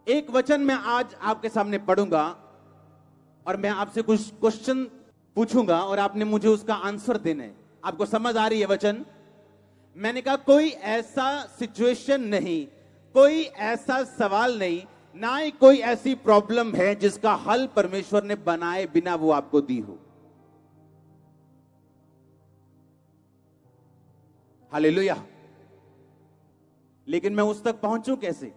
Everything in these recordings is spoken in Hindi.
एक वचन मैं आज आपके सामने पढ़ूंगा और मैं आपसे कुछ क्वेश्चन पूछूंगा और आपने मुझे उसका आंसर देना है। आपको समझ आ रही है वचन? मैंने कहा कोई ऐसा सिचुएशन नहीं, कोई ऐसा सवाल नहीं, ना ही कोई ऐसी प्रॉब्लम है जिसका हल परमेश्वर ने बनाए बिना वो आपको दी हो। हालेलुया। लेकिन मैं उस तक पहुंचूं कैसे?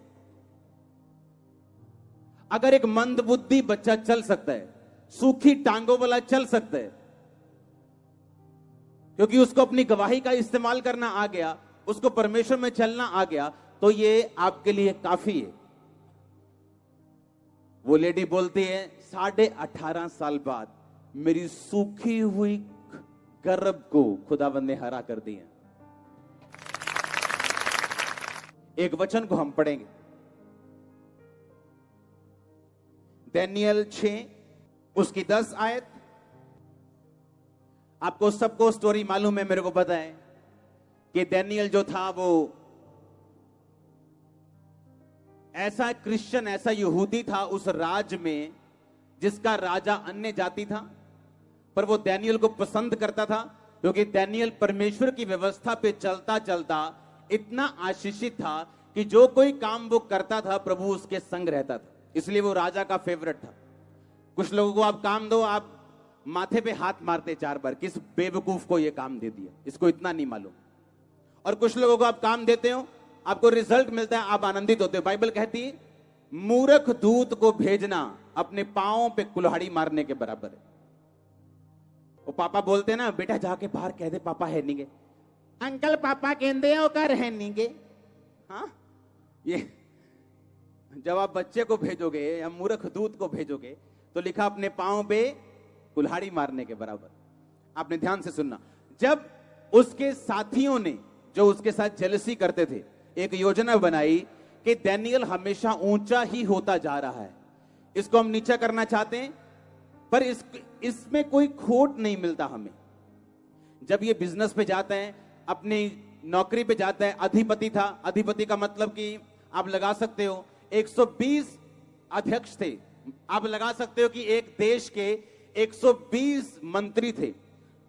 अगर एक मंदबुद्धि बच्चा चल सकता है, सूखी टांगों वाला चल सकता है, क्योंकि उसको अपनी गवाही का इस्तेमाल करना आ गया, उसको परमेश्वर में चलना आ गया, तो ये आपके लिए काफी है। वो लेडी बोलती है 18.5 साल बाद मेरी सूखी हुई गर्भ को खुदावंद ने हरा कर दिया। एक वचन को हम पढ़ेंगे, दानियेल 6 उसकी 10 आयत। आपको सबको स्टोरी मालूम है, मेरे को पता है कि दानियेल जो था वो ऐसा क्रिश्चियन, ऐसा यहूदी था उस राज्य में जिसका राजा अन्य जाति था, पर वो दानियेल को पसंद करता था क्योंकि दानियेल परमेश्वर की व्यवस्था पे चलता चलता इतना आशीषित था कि जो कोई काम वो करता था प्रभु उसके संग रहता था, इसलिए वो राजा का फेवरेट था। कुछ लोगों को आप काम दो, आप माथे पे हाथ मारते 4 बार, किस बेवकूफ को ये काम दे दिया, इसको इतना नहीं मालूम। और कुछ लोगों को आप काम देते हो, आपको रिजल्ट मिलता है, आप आनंदित होते हो। बाइबल कहती है मूर्ख दूत को भेजना अपने पांवों पे कुल्हाड़ी मारने के बराबर है। वो पापा बोलते हैं ना, बेटा जाके बाहर कह दे पापा है नहीं गे, अंकल पापा कहते हो कर है नहीं गे। हाँ, ये जब आप बच्चे को भेजोगे या मूर्ख दूत को भेजोगे तो लिखा अपने पांव पे कुल्हाड़ी मारने के बराबर। आपने ध्यान से सुनना। जब उसके साथियों ने जो उसके साथ जेलसी करते थे एक योजना बनाई कि दानियेल हमेशा ऊंचा ही होता जा रहा है, इसको हम नीचा करना चाहते हैं, पर इसमें कोई खोट नहीं मिलता हमें। जब ये बिजनेस पे जाते हैं, अपनी नौकरी पे जाता है, अधिपति था, अधिपति का मतलब कि आप लगा सकते हो 120 अध्यक्ष थे, आप लगा सकते हो कि एक देश के 120 मंत्री थे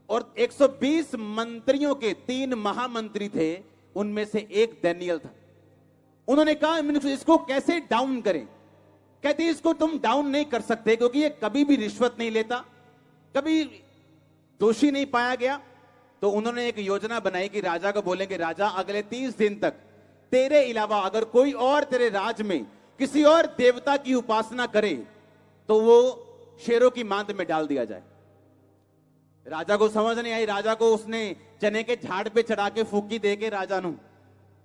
और 120 मंत्रियों के 3 महामंत्री थे, उनमें से एक दानियेल था। उन्होंने कहा इसको कैसे डाउन करें। कहते इसको तुम डाउन नहीं कर सकते क्योंकि ये कभी भी रिश्वत नहीं लेता, कभी दोषी नहीं पाया गया। तो उन्होंने एक योजना बनाई कि राजा को बोलेंगे राजा अगले 30 दिन तक तेरे अलावा अगर कोई और तेरे राज्य में किसी और देवता की उपासना करे तो वो शेरों की मांद में डाल दिया जाए। राजा को समझ नहीं आई, राजा को उसने चने के झाड़ पे चढ़ा के फूकी दे के राजा नु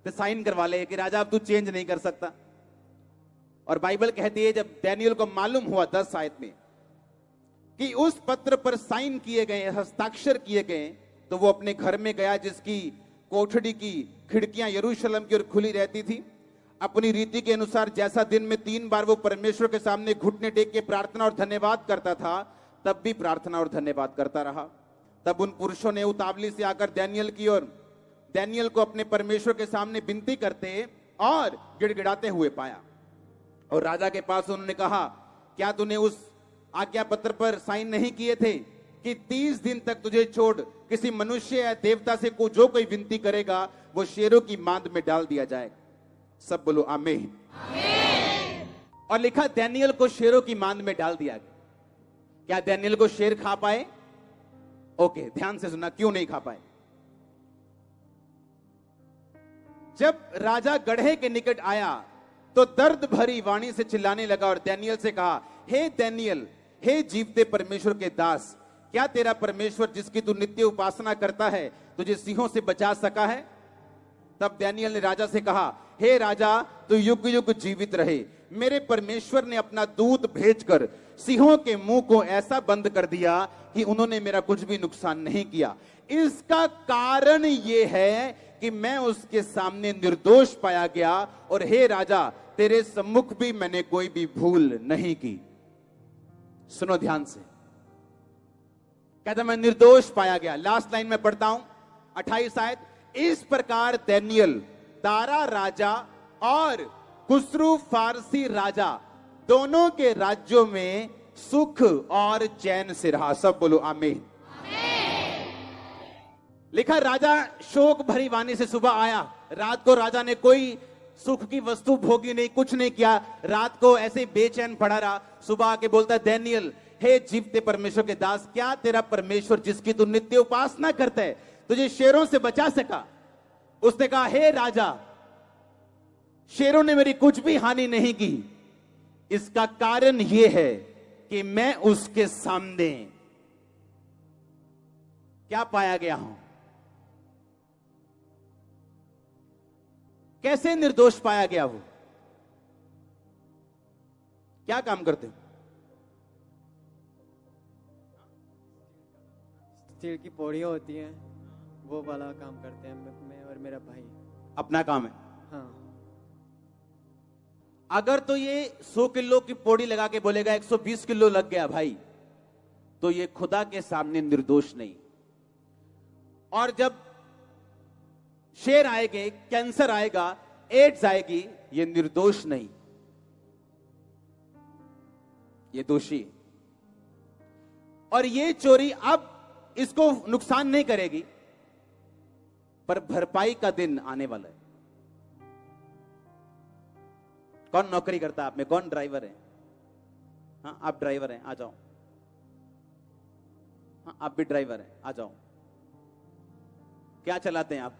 तो साइन करवा ले कि राजा अब तू चेंज नहीं कर सकता। और बाइबल कहती है जब दानियेल को मालूम हुआ 10 आयत में कि उस पत्र पर साइन किए गए, हस्ताक्षर किए गए, तो वो अपने घर में गया जिसकी कोठड़ी की खिड़कियां यरूशलेम की ओर खुली रहती थी। अपनी रीति के अनुसार जैसा दिन में 3 बार वो परमेश्वर के सामने घुटने टेक के प्रार्थना और धन्यवाद करता था, तब भी प्रार्थना और धन्यवाद करता रहा। तब उन पुरुषों ने उतावली से आकर दानियेल की ओर, दानियेल को अपने परमेश्वर के सामने विनती करते और गिड़गिड़ाते हुए पाया। और राजा के पास उन्होंने कहा क्या तूने उस आज्ञा पत्र पर साइन नहीं किए थे कि 30 दिन तक तुझे छोड़ किसी मनुष्य या देवता से जो कोई विनती करेगा वो शेरों की मांद में डाल दिया जाए। सब बोलो आमीन। और लिखा दानियेल को शेरों की मांद में डाल दिया गया। क्या दानियेल को शेर खा पाए? ओके, ध्यान से सुनना, क्यों नहीं खा पाए। जब राजा गड्ढे के निकट आया तो दर्द भरी वाणी से चिल्लाने लगा और दानियेल से कहा, हे दानियेल, हे जीवते परमेश्वर के दास, क्या तेरा परमेश्वर जिसकी तू नित्य उपासना करता है तुझे सिंहों से बचा सका है? तब दानियेल ने राजा से कहा, हे राजा, तू युग युग जीवित रहे। मेरे परमेश्वर ने अपना दूत भेजकर सिंहों के मुंह को ऐसा बंद कर दिया कि उन्होंने मेरा कुछ भी नुकसान नहीं किया। इसका कारण यह है कि मैं उसके सामने निर्दोष पाया गया और हे राजा, तेरे सम्मुख भी मैंने कोई भी भूल नहीं की। सुनो ध्यान से, कहता मैं निर्दोष पाया गया। लास्ट लाइन में पढ़ता हूं 28 आयत। इस प्रकार दानियेल दारा राजा और खुसरू फारसी राजा, दोनों के राज्यों में सुख और चैन से रहा। सब बोलो आमीन। लिखा, राजा शोक भरी वाणी से सुबह आया। रात को राजा ने कोई सुख की वस्तु भोगी नहीं, कुछ नहीं किया। रात को ऐसे बेचैन पड़ा रहा। सुबह आके बोलता है, डैनियल, हे जीवते परमेश्वर के दास, क्या तेरा परमेश्वर जिसकी तू नित्य उपासना करता है तुझे शेरों से बचा सका? उसने कहा, हे राजा, शेरों ने मेरी कुछ भी हानि नहीं की। इसका कारण यह है कि मैं उसके सामने क्या पाया गया हूं? कैसे निर्दोष पाया गया? वो क्या काम करते हो? स्टील की पौड़ियां होती हैं, वो वाला काम करते हैं मैं और मेरा भाई। अपना काम है। हाँ। अगर तो ये 100 किलो की पौड़ी लगा के बोलेगा 120 किलो लग गया भाई, तो ये खुदा के सामने निर्दोष नहीं। और जब शेर आएंगे, कैंसर आएगा, एड्स आएगी, ये निर्दोष नहीं, ये दोषी। और ये चोरी अब इसको नुकसान नहीं करेगी, पर भरपाई का दिन आने वाला है। कौन नौकरी करता है आप में? कौन ड्राइवर है? हाँ, आप ड्राइवर हैं, आ जाओ। हाँ, आप भी ड्राइवर हैं, आ जाओ। क्या चलाते हैं आप?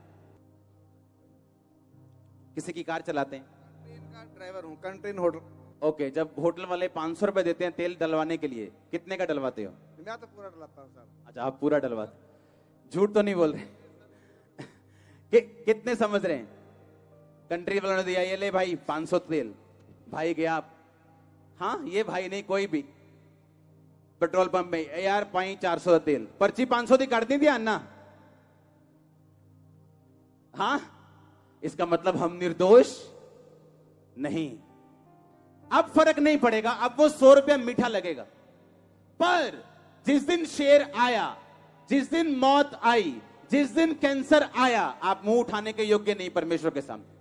किसी की कार चलाते हैं? ट्रेन का ड्राइवर हूँ, कंट्रेन होटल। ओके, जब होटल वाले 500 रुपए देते हैं तेल डलवाने के लिए, कितने का डलवाते हो? मैं तो पूरा डलाता हूँ साहब। अच्छा, आप पूरा डलवाते, झूठ तो नहीं बोल रहे? कितने समझ रहे हैं? कंट्री वालों ने दिया, ये ले भाई 500 तेल। भाई गया आप, हाँ ये भाई नहीं, कोई भी पेट्रोल पंप में, यार 400 तेल, पर्ची 500 दी कर दी दिया अन्ना। हाँ, इसका मतलब हम निर्दोष नहीं। अब फर्क नहीं पड़ेगा, अब वो 100 रुपया मीठा लगेगा। पर जिस दिन शेर आया, जिस दिन मौत आई, जिस दिन कैंसर आया, आप मुंह उठाने के योग्य नहीं परमेश्वर के सामने।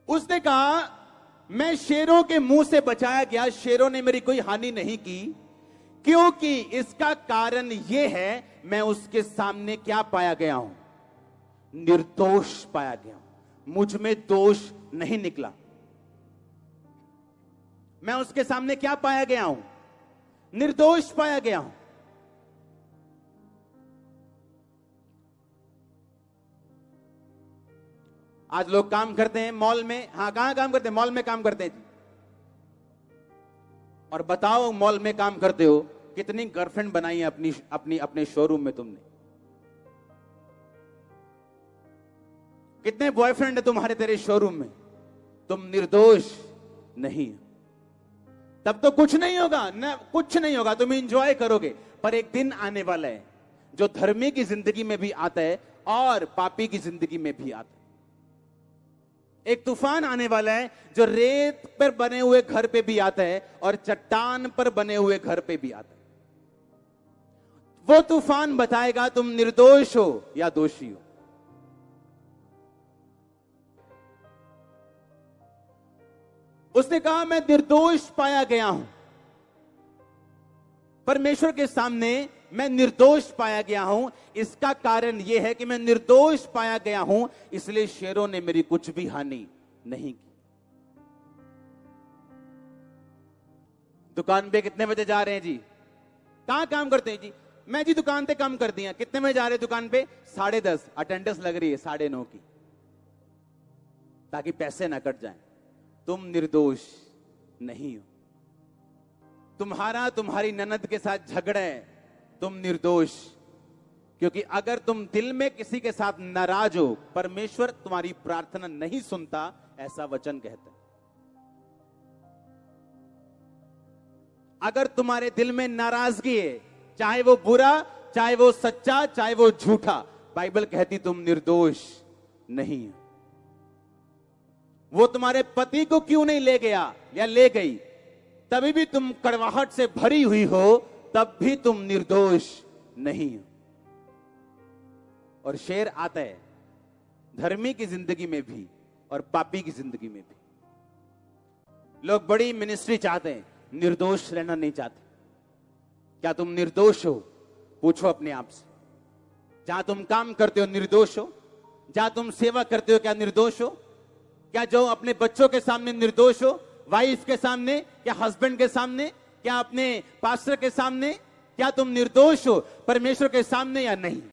उसने कहा, मैं शेरों के मुंह से बचाया गया, शेरों ने मेरी कोई हानि नहीं की, क्योंकि इसका कारण यह है, मैं उसके सामने क्या पाया गया हूं? निर्दोष पाया गया हूं। मुझ में दोष नहीं निकला। मैं उसके सामने क्या पाया गया हूं? निर्दोष पाया गया हूं। आज लोग काम करते हैं मॉल में। हाँ, कहां काम करते हैं? मॉल में काम करते हैं जी। और बताओ, मॉल में काम करते हो, कितनी गर्लफ्रेंड बनाई है अपने शोरूम में तुमने? कितने बॉयफ्रेंड है तुम्हारे तेरे शोरूम में? तुम निर्दोष नहीं। तब तो कुछ नहीं होगा ना, कुछ नहीं होगा, तुम एंजॉय करोगे। पर एक दिन आने वाला है जो धर्मी की जिंदगी में भी आता है और पापी की जिंदगी में भी आता है। एक तूफान आने वाला है जो रेत पर बने हुए घर पे भी आता है और चट्टान पर बने हुए घर पे भी आता है। वो तूफान बताएगा तुम निर्दोष हो या दोषी हो। उसने कहा, मैं निर्दोष पाया गया हूं परमेश्वर के सामने, मैं निर्दोष पाया गया हूं। इसका कारण यह है कि मैं निर्दोष पाया गया हूं, इसलिए शेरों ने मेरी कुछ भी हानि नहीं की। दुकान पे कितने बजे जा रहे हैं जी? कहां काम करते हैं जी? मैं जी दुकान पे काम कर दिया। कितने बजे जा रहे हैं दुकान पे? 10:30। अटेंडेंस लग रही है 9:30 की, ताकि पैसे ना कट जाएं। तुम निर्दोष नहीं हो। तुम्हारी ननद के साथ झगड़ा है, तुम निर्दोष। क्योंकि अगर तुम दिल में किसी के साथ नाराज हो, परमेश्वर तुम्हारी प्रार्थना नहीं सुनता, ऐसा वचन कहता है। अगर तुम्हारे दिल में नाराजगी है, चाहे वो बुरा, चाहे वो सच्चा, चाहे वो झूठा, बाइबल कहती तुम निर्दोष नहीं हो। वो तुम्हारे पति को क्यों नहीं ले गया या ले गई, तभी भी तुम कड़वाहट से भरी हुई हो, तब भी तुम निर्दोष नहीं हो। और शेर आता है धर्मी की जिंदगी में भी और पापी की जिंदगी में भी। लोग बड़ी मिनिस्ट्री चाहते हैं, निर्दोष रहना नहीं चाहते। क्या तुम निर्दोष हो? पूछो अपने आप से। जहां तुम काम करते हो निर्दोष हो? जहां तुम सेवा करते हो क्या निर्दोष हो? क्या जो अपने बच्चों के सामने निर्दोष हो, वाइफ के सामने, क्या हस्बैंड के सामने, क्या अपने पास्टर के सामने, क्या तुम निर्दोष हो परमेश्वर के सामने या नहीं?